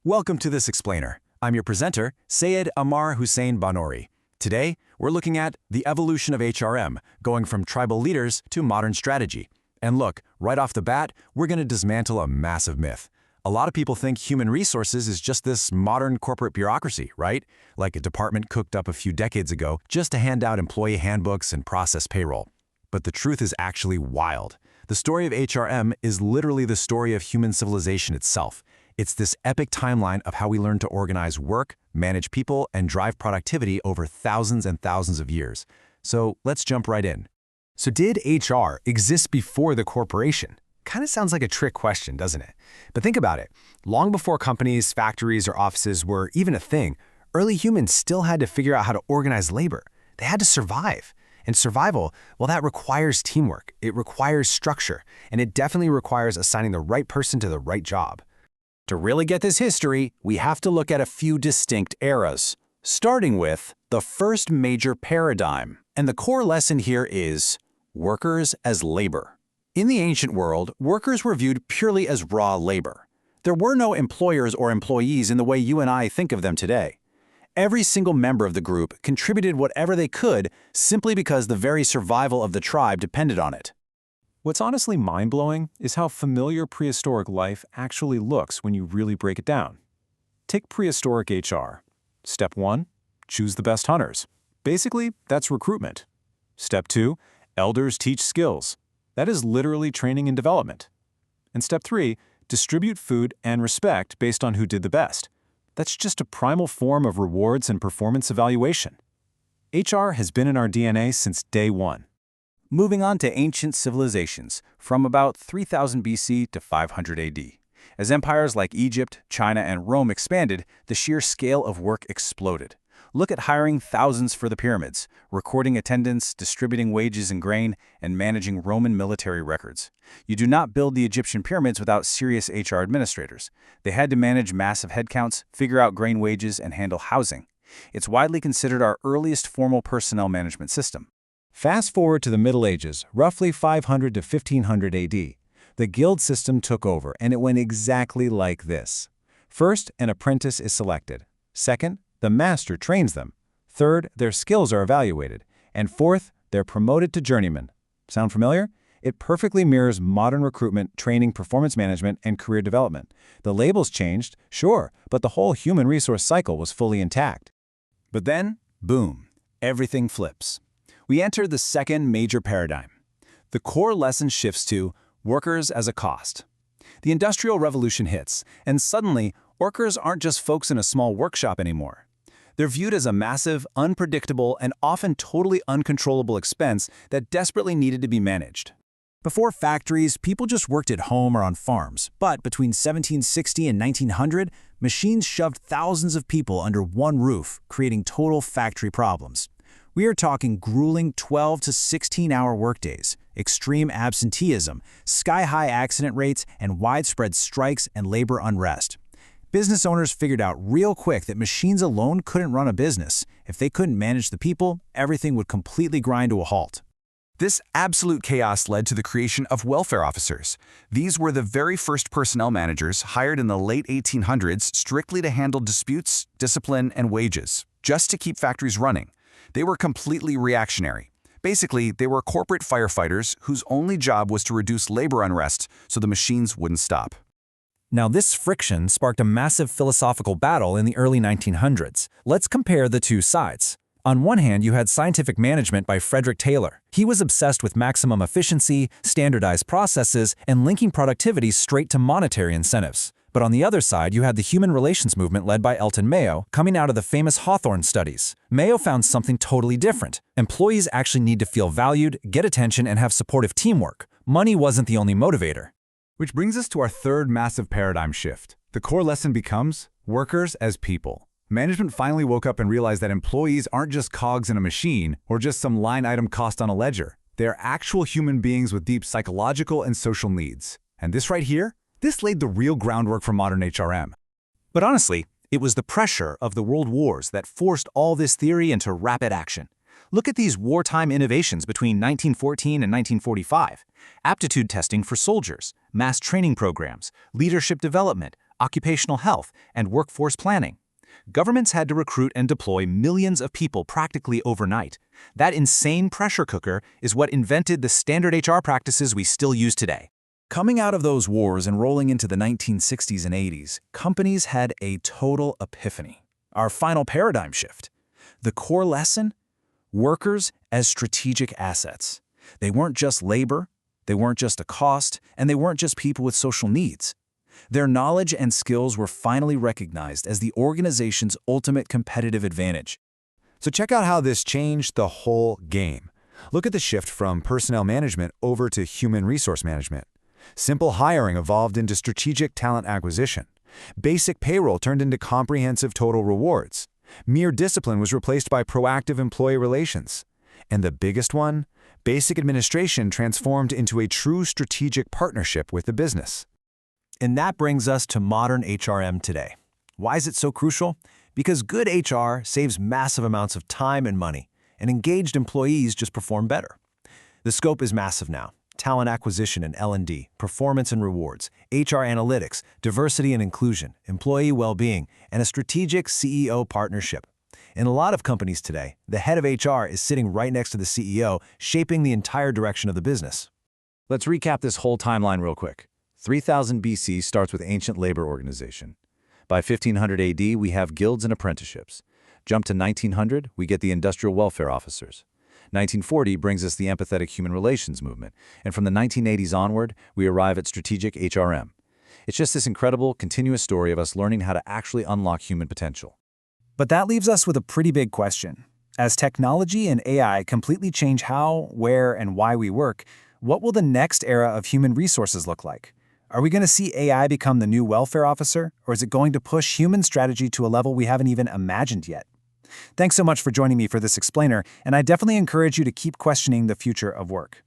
Welcome to This Explainer. I'm your presenter, Sayed Amar Hussein Banori. Today, we're looking at the evolution of HRM, going from tribal leaders to modern strategy. And look, right off the bat, we're going to dismantle a massive myth. A lot of people think human resources is just this modern corporate bureaucracy, right? Like a department cooked up a few decades ago just to hand out employee handbooks and process payroll. But the truth is actually wild. The story of HRM is literally the story of human civilization itself. It's this epic timeline of how we learn to organize work, manage people, and drive productivity over thousands and thousands of years. So let's jump right in. So did HR exist before the corporation? Kind of sounds like a trick question, doesn't it? But think about it. Long before companies, factories, or offices were even a thing, early humans still had to figure out how to organize labor. They had to survive. And survival, well, that requires teamwork. It requires structure. And it definitely requires assigning the right person to the right job. To really get this history, we have to look at a few distinct eras, starting with the first major paradigm. And the core lesson here is workers as labor. In the ancient world, workers were viewed purely as raw labor. There were no employers or employees in the way you and I think of them today. Every single member of the group contributed whatever they could simply because the very survival of the tribe depended on it. What's honestly mind-blowing is how familiar prehistoric life actually looks when you really break it down. Take prehistoric HR. Step 1, choose the best hunters. Basically, that's recruitment. Step 2, elders teach skills. That is literally training and development. And step 3, distribute food and respect based on who did the best. That's just a primal form of rewards and performance evaluation. HR has been in our DNA since day one. Moving on to ancient civilizations, from about 3000 BC to 500 AD. As empires like Egypt, China, and Rome expanded, the sheer scale of work exploded. Look at hiring thousands for the pyramids, recording attendance, distributing wages and grain, and managing Roman military records. You do not build the Egyptian pyramids without serious HR administrators. They had to manage massive headcounts, figure out grain wages, and handle housing. It's widely considered our earliest formal personnel management system. Fast forward to the Middle Ages, roughly 500 to 1500 AD. The guild system took over, and it went exactly like this. First, an apprentice is selected. Second, the master trains them. Third, their skills are evaluated. And fourth, they're promoted to journeymen. Sound familiar? It perfectly mirrors modern recruitment, training, performance management, and career development. The labels changed, sure, but the whole human resource cycle was fully intact. But then, boom, everything flips. We enter the second major paradigm. The core lesson shifts to workers as a cost. The Industrial Revolution hits, and suddenly, workers aren't just folks in a small workshop anymore. They're viewed as a massive, unpredictable, and often totally uncontrollable expense that desperately needed to be managed. Before factories, people just worked at home or on farms. But between 1760 and 1900, machines shoved thousands of people under one roof, creating total factory problems. We are talking grueling 12 to 16-hour workdays, extreme absenteeism, sky-high accident rates, and widespread strikes and labor unrest. Business owners figured out real quick that machines alone couldn't run a business. If they couldn't manage the people, everything would completely grind to a halt. This absolute chaos led to the creation of welfare officers. These were the very first personnel managers hired in the late 1800s strictly to handle disputes, discipline, and wages, just to keep factories running. They were completely reactionary. Basically, they were corporate firefighters whose only job was to reduce labor unrest so the machines wouldn't stop. Now, this friction sparked a massive philosophical battle in the early 1900s. Let's compare the two sides. On one hand, you had scientific management by Frederick Taylor. He was obsessed with maximum efficiency, standardized processes, and linking productivity straight to monetary incentives. But on the other side, you had the human relations movement led by Elton Mayo, coming out of the famous Hawthorne studies. Mayo found something totally different. Employees actually need to feel valued, get attention, and have supportive teamwork. Money wasn't the only motivator. Which brings us to our third massive paradigm shift. The core lesson becomes workers as people. Management finally woke up and realized that employees aren't just cogs in a machine or just some line item cost on a ledger. They're actual human beings with deep psychological and social needs. And this right here, this laid the real groundwork for modern HRM. But honestly, it was the pressure of the world wars that forced all this theory into rapid action. Look at these wartime innovations between 1914 and 1945. Aptitude testing for soldiers, mass training programs, leadership development, occupational health, and workforce planning. Governments had to recruit and deploy millions of people practically overnight. That insane pressure cooker is what invented the standard HR practices we still use today. Coming out of those wars and rolling into the 1960s and 80s, companies had a total epiphany. Our final paradigm shift. The core lesson? Workers as strategic assets. They weren't just labor, they weren't just a cost, and they weren't just people with social needs. Their knowledge and skills were finally recognized as the organization's ultimate competitive advantage. So check out how this changed the whole game. Look at the shift from personnel management over to human resource management. Simple hiring evolved into strategic talent acquisition. Basic payroll turned into comprehensive total rewards. Mere discipline was replaced by proactive employee relations. And the biggest one? Basic administration transformed into a true strategic partnership with the business. And that brings us to modern HRM today. Why is it so crucial? Because good HR saves massive amounts of time and money, and engaged employees just perform better. The scope is massive now. Talent acquisition and L&D, performance and rewards, HR analytics, diversity and inclusion, employee well-being, and a strategic CEO partnership. In a lot of companies today, the head of HR is sitting right next to the CEO, shaping the entire direction of the business. Let's recap this whole timeline real quick. 3000 BC starts with ancient labor organization. By 1500 AD, we have guilds and apprenticeships. Jump to 1900, we get the industrial welfare officers. 1940 brings us the empathetic human relations movement, and from the 1980s onward, we arrive at strategic HRM. It's just this incredible, continuous story of us learning how to actually unlock human potential. But that leaves us with a pretty big question. As technology and AI completely change how, where, and why we work, what will the next era of human resources look like? Are we going to see AI become the new welfare officer, or is it going to push human strategy to a level we haven't even imagined yet? Thanks so much for joining me for this explainer, and I definitely encourage you to keep questioning the future of work.